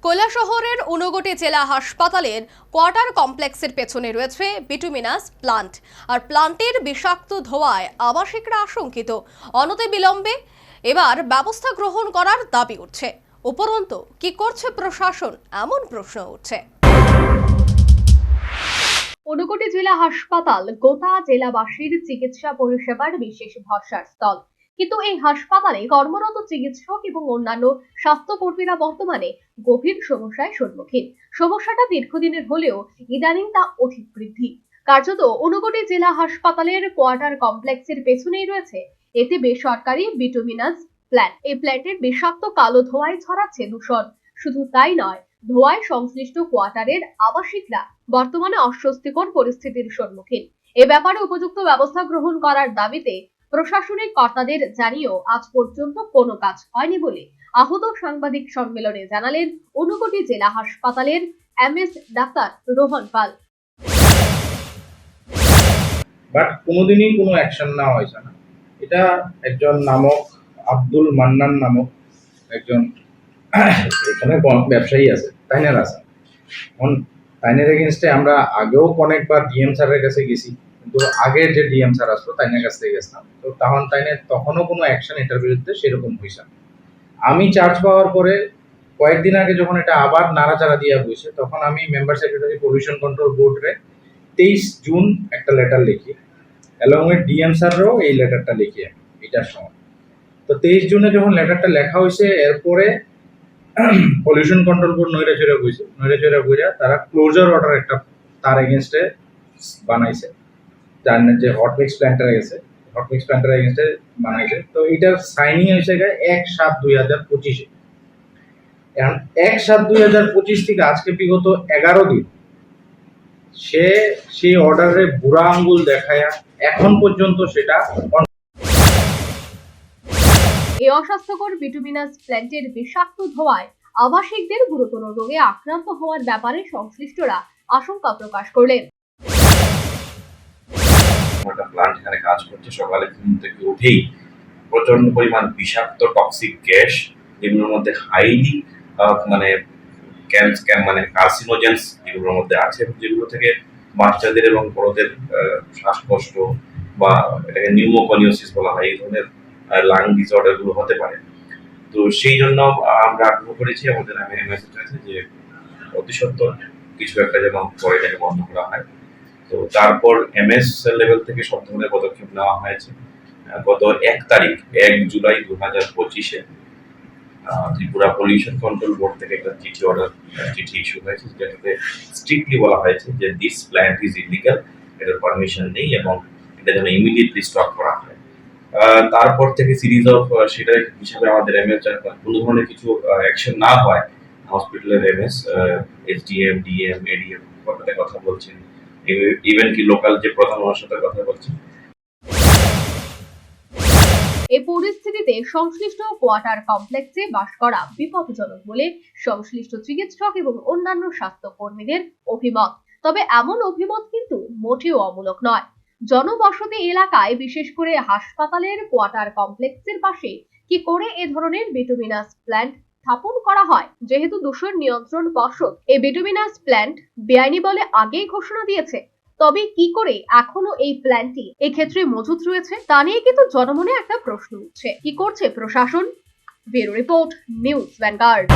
কৈলাসহরের ঊনকোটি জেলা হাসপাতালের কোয়ার্টার কমপ্লেক্সের পেছনে রয়েছে বিটুমিনাস প্লান্ট। আর প্লান্টের বিষাক্ত ধোঁয়ায় আবাসিকরা আশঙ্কিত। অনতি বিলম্বে এবার ব্যবস্থা গ্রহণ করার দাবি উঠছে। উপরন্তু কি করছে প্রশাসন, এমন প্রশ্ন উঠছে। ঊনকোটি জেলা হাসপাতাল গোটা জেলাবাসীর চিকিৎসা পরিষেবার বিশেষ ভরসার স্থল। কিন্তু এই হাসপাতালে কর্মরত চিকিৎসক এবং অন্যান্য স্বাস্থ্যকর্মীরা বর্তমানে গভীর সমস্যায় সম্মুখীন। সমস্যাটা দীর্ঘদিনের হলেও ইদানিং তা অধিক বৃদ্ধি। কার্যত ঊনকোটি জেলা হাসপাতালের কোয়ার্টার কমপ্লেক্সের পেছনেই রয়েছে এতে বেসরকারি বিটুমিনাস প্ল্যান্ট। এই প্ল্যান্টের বিষাক্ত কালো ধোঁয়ায় ছড়াচ্ছে দূষণ। শুধু তাই নয়, ধোঁয়ায় সংশ্লিষ্ট কোয়ার্টারের আবাসিকরা বর্তমানে অস্বস্তিকর পরিস্থিতির সম্মুখীন। এ ব্যাপারে উপযুক্ত ব্যবস্থা গ্রহণ করার দাবিতে প্রশাসনিক কর্তাদের জানিয়েও আজ পর্যন্ত কোনো কাজ হয়নি বলে আহত সাংবাদিক সম্মেলনে জানালেন ঊনকোটি জেলা হাসপাতালের MS doctor Rohan Pal. But কোনোদিনই কোনো অ্যাকশন নেওয়া হয়েছে না। এটা একজন নামক আব্দুল মান্নান নামক একজন এখানে ব্যবসায়ী আছে, তাইনার আছে। এখন তাইনের এগেনস্টে আমরা আগেও অনেকবার ডিএম স্যারের কাছে গেছি, কিন্তু আগের যে ডিএম স্যার আসতো তাইনের কাছ থেকে গেছিলাম, তো তখনও কোনো অ্যাকশন এটার বিরুদ্ধে সেরকম হয়েছে না। আমি চার্জ পাওয়ার পরে কয়েকদিন আগে যখন এটা আবার নাড়াচাড়া দিয়া হয়েছে, তখন আমি মেম্বার সেক্রেটারি পলিউশন কন্ট্রোল বোর্ডে 23 জুন একটা লেটার লিখি, এবং ডিএম স্যারও এই লেটারটা লিখি আমি এটার সময়। তো 23 জুনে যখন লেটারটা লেখা হয়েছে, এরপরে পলিউশন কন্ট্রোল বোর্ড নৈরাচৈরা বইরা তারা ক্লোজার অর্ডার একটা তার এগেনস্টে বানাইছে, জানেন যে হটমিক্স প্ল্যান্টের এগেনস্টে বানাইছে। তো এটার সাইনিং হয়েছে 1/7/2025-এ। এখন 1/7/2025 থেকে আজকে বিগত 11 দিন সে সেই অর্ডারে বুড়া আঙ্গুল দেখায়া এখন পর্যন্ত সেটা। এই অস্বাস্থ্যকর বিটুমিনাস প্ল্যান্টের বিষাক্ত ধোঁয়ায় আবাসিকদের গুরুতর রোগে আক্রান্ত হওয়ার ব্যাপারে সংশ্লিষ্টরা আশঙ্কা প্রকাশ করলেন। একটা প্ল্যান্ট এখানে কাজ করছে, সকালে ঘুম থেকে উঠেই প্রচন্ড পরিমাণ বিষাক্ত টক্সিক গ্যাস, যেগুলোর মধ্যে হাইলি কার্সিনোজেন্স যেগুলোর মধ্যে আছে, যেগুলো থেকে বাচ্চাদের এবং বড়দের শ্বাসকষ্ট বা এটাকে নিউমোকনিওসিস বলা হয়, এই ধরনের লাং ডিসঅর্ডার গুলো হতে পারে। তো সেই জন্য আমরা আগ্রহ করেছি, আমাদের মেসেজ হয়েছে যে অতি সত্বর কিছু একটা যেন পরে এটাকে বন্ধ করা হয়। তো তারপর এমএস লেভেল থেকে সব ধরনের পদক্ষেপ নেওয়া হয়েছে। গত 1 জুলাই 2025-এ ত্রিপুরা পলিউশন কন্ট্রোল বোর্ড থেকে একটা চিঠি ইস্যু হয়েছে, যেটাতে স্ট্রিক্টলি বলা হয়েছে যে দিস প্ল্যান্ট ইজ ইলিগাল, এটার পারমিশন নেই এবং এটা যেন ইমিডিয়েটলি স্টপ করা হয়। তারপর থেকে সিরিজ অফ সেটা হিসাবে আমাদের এমএস কোনো ধরনের কিছু অ্যাকশন না হয়, হসপিটালের এমএস এসডিএম ডিএম এডিএম কথা বলছেন, ইভেন কি লোকাল যে প্রধান ওনার সাথে কথা বলছেন। এই পরিস্থিতিতে সংশ্লিষ্ট কোয়ার্টার কমপ্লেক্সে বাস করা বিপজ্জনক বলে সংশ্লিষ্ট চিকিৎসক এবং অন্যান্য স্বাস্থ্য কর্মীদের অভিমত। তবে এমন অভিমত কিন্তু মোটেও অমূলক নয়। জনবসতি এলাকায়, বিশেষ করে হাসপাতালের কোয়ার্টার কমপ্লেক্সের পাশে কি করে এ ধরনের বিটুমিনাস প্ল্যান্ট স্থাপন করা হয়? যেহেতু দূষণ নিয়ন্ত্রণ পর্ষদ এই বিটুমিনাস প্ল্যান্ট বেআইনি বলে আগেই ঘোষণা দিয়েছে, তবে কি করে এখনো এই প্ল্যান্টটি এক্ষেত্রে মজুত রয়েছে তা নিয়ে কিন্তু জনমনে একটা প্রশ্ন উঠছে। কি করছে প্রশাসন? Bureau report, news vanguard.